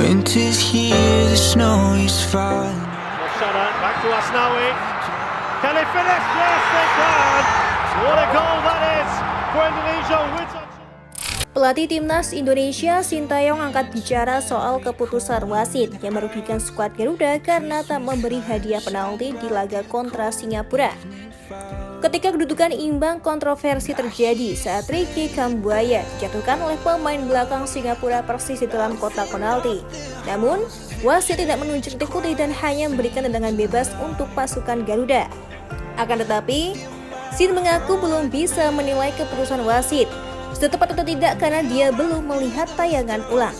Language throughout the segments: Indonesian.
Winter's here, the snow is falling. Shana, back to Asnawi. Can they finish? Yes, they can. What a goal that is for Indonesia. Pelatih Timnas Indonesia Sintayong angkat bicara soal keputusan wasit yang merugikan skuad Garuda karena tak memberi hadiah penalti di laga kontra Singapura. Ketika kedudukan imbang, kontroversi terjadi saat Ricky Kambuaya dijatuhkan oleh pemain belakang Singapura persis di dalam kotak penalti. Namun, wasit tidak menunjuk titik putih dan hanya memberikan tendangan bebas untuk pasukan Garuda. Akan tetapi, Sin mengaku belum bisa menilai keputusan wasit tepat atau tidak karena dia belum melihat tayangan ulang.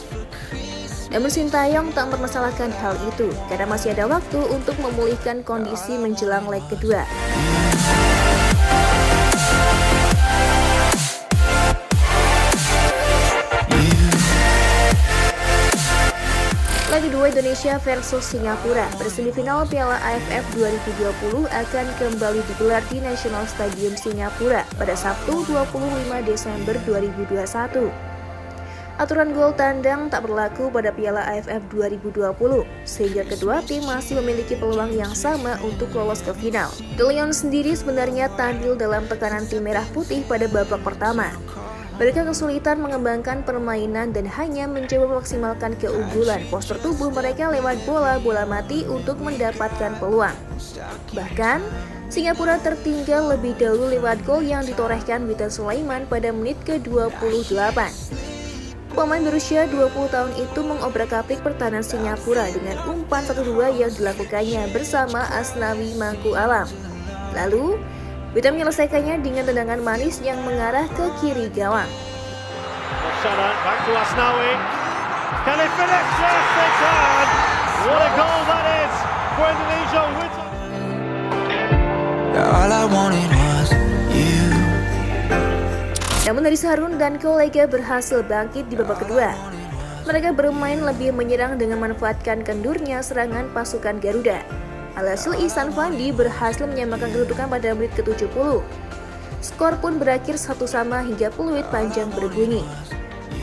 Namun Sintayong tak mempermasalahkan hal itu karena masih ada waktu untuk memulihkan kondisi menjelang leg kedua. Leg kedua Indonesia versus Singapura bersemifinal Piala AFF 2020 akan kembali digelar di National Stadium Singapura pada Sabtu 25 Desember 2021. Aturan gol tandang tak berlaku pada Piala AFF 2020, sehingga kedua tim masih memiliki peluang yang sama untuk lolos ke final. The Lions sendiri sebenarnya tampil dalam tekanan tim merah putih pada babak pertama. Mereka kesulitan mengembangkan permainan dan hanya mencoba memaksimalkan keunggulan postur tubuh mereka lewat bola-bola mati untuk mendapatkan peluang. Bahkan, Singapura tertinggal lebih dahulu lewat gol yang ditorehkan Witan Sulaiman pada menit ke-28. Pemain berusia 20 tahun itu mengobrak-abrik pertahanan Singapura dengan umpan 1-2 yang dilakukannya bersama Asnawi Mangku Alam. Lalu, Witan menyelesaikannya dengan tendangan manis yang mengarah ke kiri gawang. Shana, back to Asnawi. Can they finish? Yes, they can. What a goal that is for Indonesia. All I wanted was you. Namun Haris Harun dan kolega berhasil bangkit di babak kedua. Mereka bermain lebih menyerang dengan memanfaatkan kendurnya serangan pasukan Garuda. Alhasil Ihsan Fandi berhasil menyamakan kedudukan pada menit ke-70. Skor pun berakhir 1-1 hingga peluit panjang berbunyi.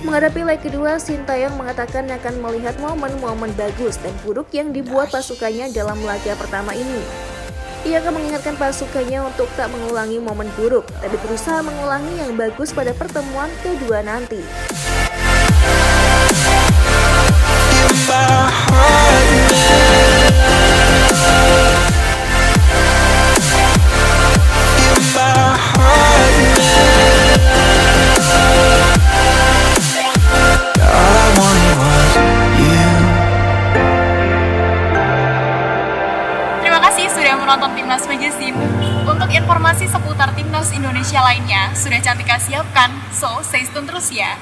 Menghadapi leg kedua, Sintayong mengatakan akan melihat momen-momen bagus dan buruk yang dibuat pasukannya dalam laga pertama ini. Ia akan mengingatkan pasukannya untuk tak mengulangi momen buruk, tapi berusaha mengulangi yang bagus pada pertemuan kedua nanti. Terima kasih sudah menonton Timnas Magazine. Untuk informasi seputar Timnas Indonesia lainnya, sudah Cantika siapkan, so stay tune terus ya.